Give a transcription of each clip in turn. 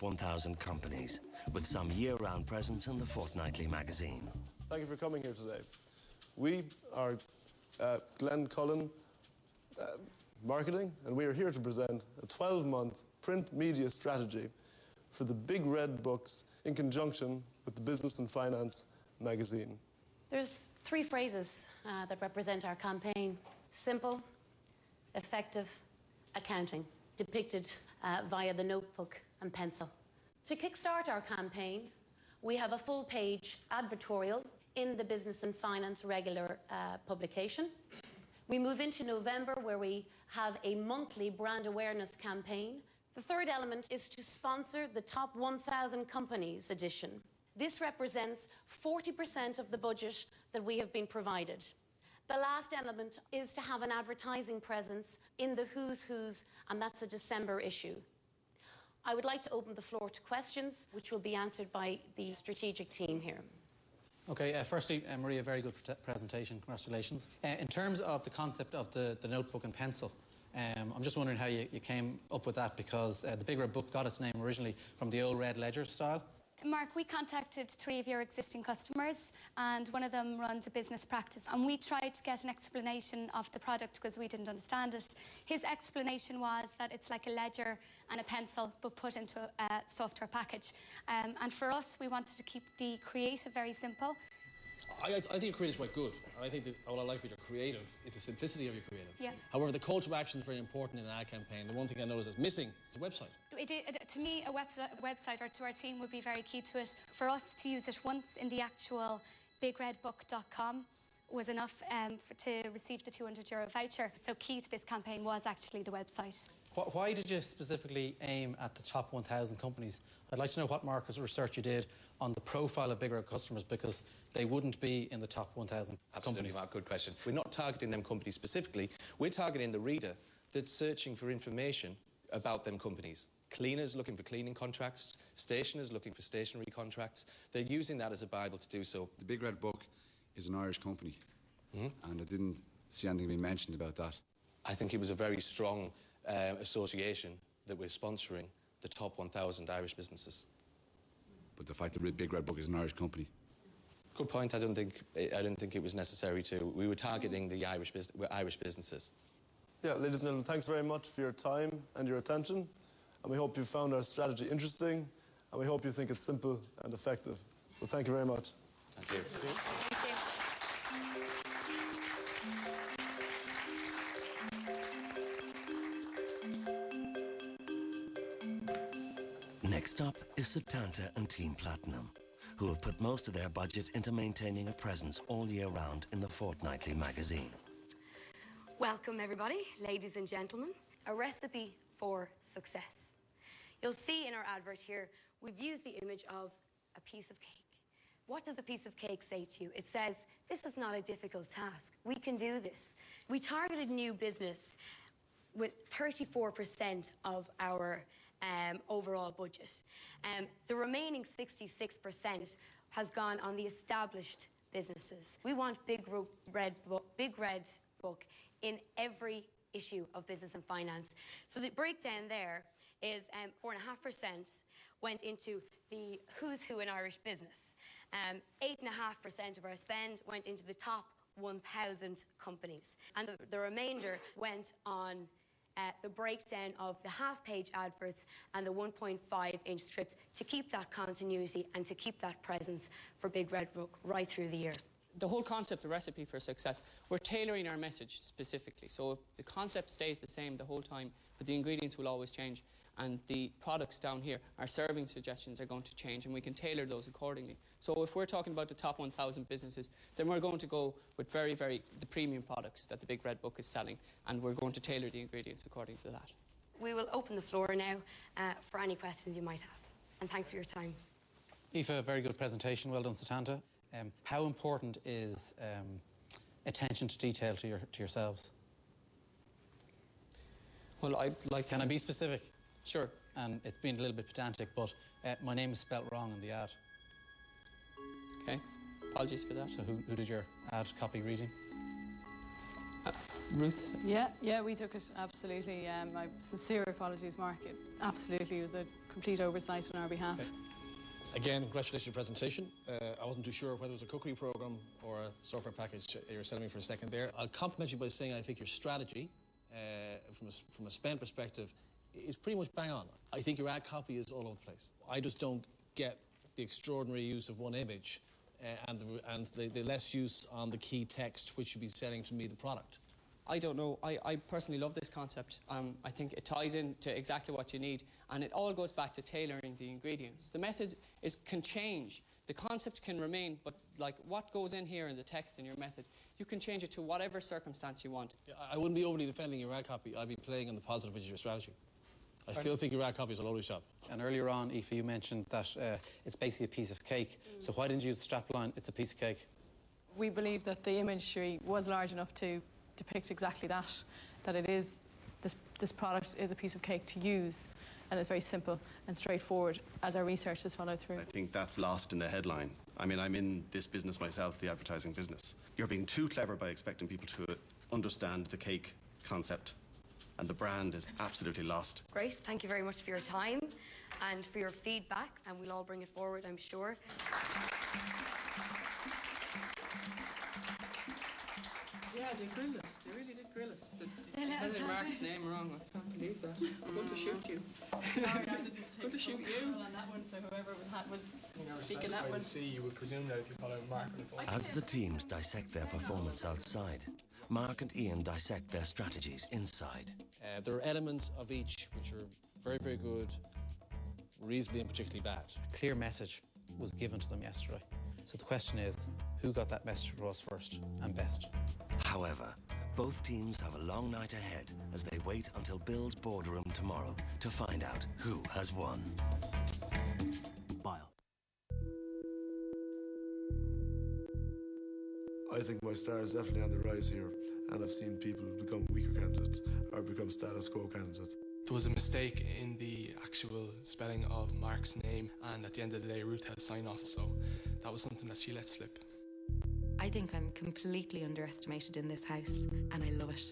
1000 companies, with some year-round presence in the fortnightly magazine. Thank you for coming here today. We are Glenn Cullen Marketing, and we are here to present a 12-month print media strategy for the Big Red Books in conjunction with the Business and Finance magazine. There's 3 phrases that represent our campaign: simple, effective, accounting, depicted via the notebook and pencil. To kickstart our campaign, we have a full-page advertorial in the Business and Finance regular publication. We move into November, where we have a monthly brand awareness campaign. The third element is to sponsor the Top 1000 Companies edition. This represents 40% of the budget that we have been provided. The last element is to have an advertising presence in the Who's Who's, and that's a December issue. I would like to open the floor to questions, which will be answered by the strategic team here. Okay, firstly, Maria, very good presentation. Congratulations. In terms of the concept of the notebook and pencil, I'm just wondering how you came up with that, because the Big Red Book got its name originally from the old red ledger style. Mark, we contacted 3 of your existing customers, and one of them runs a business practice, and we tried to get an explanation of the product because we didn't understand it. His explanation was that it's like a ledger and a pencil, but put into a software package. And for us, we wanted to keep the creative very simple. I think your creative is quite good. I think that all I like about your creative is the simplicity of your creative. Yeah. However, the call to action is very important in an ad campaign. The one thing I noticed is missing is a website. To me, a website, or to our team, would be very key to it. For us to use it once in the actual bigredbook.com was enough to receive the €200 voucher. So key to this campaign was actually the website. Why did you specifically aim at the top 1,000 companies? I'd like to know what market research you did on the profile of Big Red customers, because they wouldn't be in the top 1,000 companies. Mark, good question. We're not targeting them companies specifically. We're targeting the reader that's searching for information about them companies. Cleaners looking for cleaning contracts, stationers looking for stationery contracts. They're using that as a Bible to do so. The Big Red Book is an Irish company, and I didn't see anything being mentioned about that. I think it was a very strong association that we're sponsoring the top 1,000 Irish businesses. But the fact that the Big Red Book is an Irish company. Good point. I don't think it was necessary to. We were targeting the Irish businesses. Yeah, ladies and gentlemen, thanks very much for your time and your attention. And we hope you found our strategy interesting, and we hope you think it's simple and effective. So thank you very much. Thank you. Thank you. Next up is Setanta and Team Platinum, who have put most of their budget into maintaining a presence all year round in the fortnightly magazine. Welcome, everybody, ladies and gentlemen. A recipe for success. You'll see in our advert here, we've used the image of a piece of cake. What does a piece of cake say to you? It says, this is not a difficult task. We can do this. We targeted new business with 34% of our overall budget. The remaining 66% has gone on the established businesses. We want Big Red Book in every issue of Business and Finance. So the breakdown there is 4.5% went into the who's who in Irish business. 8.5% of our spend went into the top 1,000 companies. And the remainder went on the breakdown of the half-page adverts and the 1.5-inch strips to keep that continuity and to keep that presence for Big Red Book right through the year. The whole concept, the recipe for success, we're tailoring our message specifically. So if the concept stays the same the whole time, but the ingredients will always change, and the products down here, our serving suggestions are going to change, and we can tailor those accordingly. So if we're talking about the top 1,000 businesses, then we're going to go with the premium products that the Big Red Book is selling, and we're going to tailor the ingredients according to that. We will open the floor now for any questions you might have. And thanks for your time. Aoiffe, very good presentation. Well done, Setanta. How important is attention to detail to yourselves? Well, I'd like Can I be specific? Sure. And it's been a little bit pedantic, but my name is spelt wrong in the ad. Okay. Apologies for that. So who did your ad copy reading? Ruth? Yeah, we took it, absolutely. My sincere apologies, Mark. It absolutely was a complete oversight on our behalf. Again, congratulations on your presentation. I wasn't too sure whether it was a cookery programme or a software package you were selling me for a second there. I'll compliment you by saying I think your strategy, from a spend perspective, is pretty much bang on. I think your ad copy is all over the place. I just don't get the extraordinary use of one image and the less use on the key text which should be selling to me the product. I don't know. I personally love this concept. I think it ties into exactly what you need, and it all goes back to tailoring the ingredients. The method can change. The concept can remain, but like what goes in here in the text in your method, you can change it to whatever circumstance you want. Yeah, I wouldn't be overly defending your ad copy. I'd be playing on the positive, which is your strategy. I still think your ad copy is a loaded shot. And earlier on, Aoiffe, you mentioned that it's basically a piece of cake. So why didn't you use the strapline, it's a piece of cake? We believe that the imagery was large enough to depict exactly that it is, this product is a piece of cake to use, and it's very simple and straightforward as our research has followed through. I think that's lost in the headline. I mean, I'm in this business myself, the advertising business. You're being too clever by expecting people to understand the cake concept, and the brand is absolutely lost. Great, thank you very much for your time and for your feedback, and we'll all bring it forward, I'm sure. Yeah, they grilled us. They really did grill us. They spelled Mark's name wrong. I can't believe that. I'm going to shoot you. Sorry, I didn't take to shoot you on that one, so whoever was speaking that one. See, you would presume that if you call out Mark on the phone. As the teams dissect their performance outside, Mark and Ian dissect their strategies inside. There are elements of each which are very, very good, reasonably and particularly bad. A clear message was given to them yesterday. So the question is, who got that message across first and best? However, both teams have a long night ahead as they wait until Bill's boardroom tomorrow to find out who has won. I think my star is definitely on the rise here, and I've seen people become weaker candidates or become status quo candidates. There was a mistake in the actual spelling of Mark's name, and at the end of the day, Ruth had signed off, so that was something that she let slip. I think I'm completely underestimated in this house, and I love it.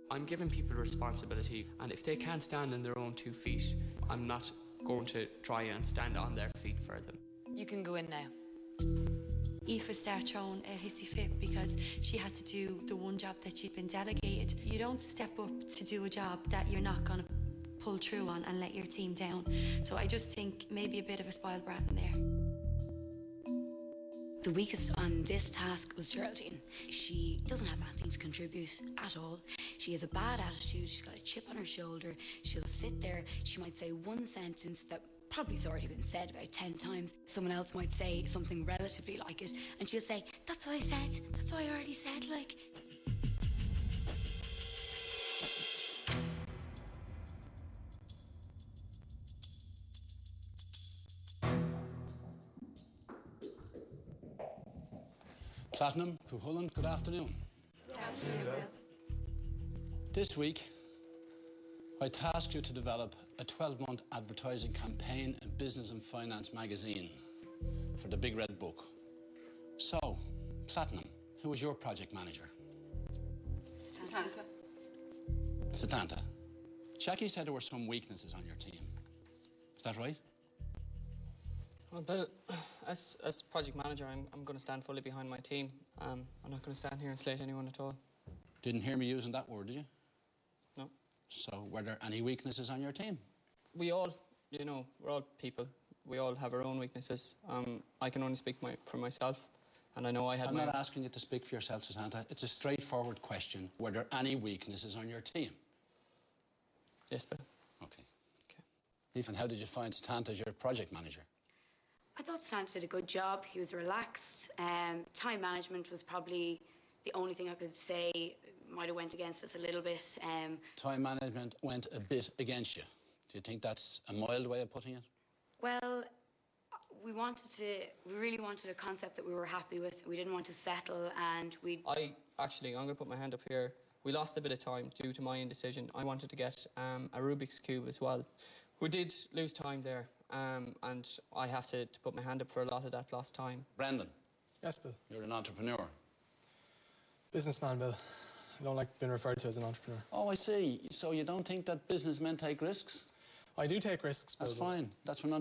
I'm giving people responsibility, and if they can't stand on their own 2 feet, I'm not going to try and stand on their feet for them. You can go in now. Aoiffe started throwing a hissy fit because she had to do the one job that she'd been delegated. You don't step up to do a job that you're not going to pull through on and let your team down. So I just think maybe a bit of a spoiled brat in there. The weakest on this task was Geraldine. She doesn't have anything to contribute at all. She has a bad attitude, she's got a chip on her shoulder, she'll sit there, she might say one sentence that probably's already been said about 10 times. Someone else might say something relatively like it, and she'll say, that's what I said, that's what I already said, like. Platinum, Cullen, good afternoon. Good afternoon, Bill. This week, I tasked you to develop a 12-month advertising campaign in Business and Finance magazine for the Big Red Book. So, Platinum, who was your project manager? Setanta. Setanta. Jackie said there were some weaknesses on your team. Is that right? Well, Bill, as project manager, I'm going to stand fully behind my team. I'm not going to stand here and slate anyone at all. Didn't hear me using that word, did you? No. So, were there any weaknesses on your team? We all, you know, we're all people. We all have our own weaknesses. I can only speak for myself, and I know I had I'm not asking you to speak for yourself, Setanta. It's a straightforward question. Were there any weaknesses on your team? Yes, Bill. Okay. Aoiffe, and how did you find Setanta as your project manager? I thought Setanta did a good job. He was relaxed. Time management was probably the only thing I could say might have went against us a little bit. Time management went a bit against you. Do you think that's a mild way of putting it? Well, we really wanted a concept that we were happy with. We didn't want to settle, and I'm going to put my hand up here. We lost a bit of time due to my indecision. I wanted to get a Rubik's Cube as well. We did lose time there, and I have to put my hand up for a lot of that lost time. Brendan. Yes, Bill. You're an entrepreneur. Businessman, Bill. I don't like being referred to as an entrepreneur. Oh, I see. So you don't think that businessmen take risks? I do take risks. That's Bilbo. fine. That's what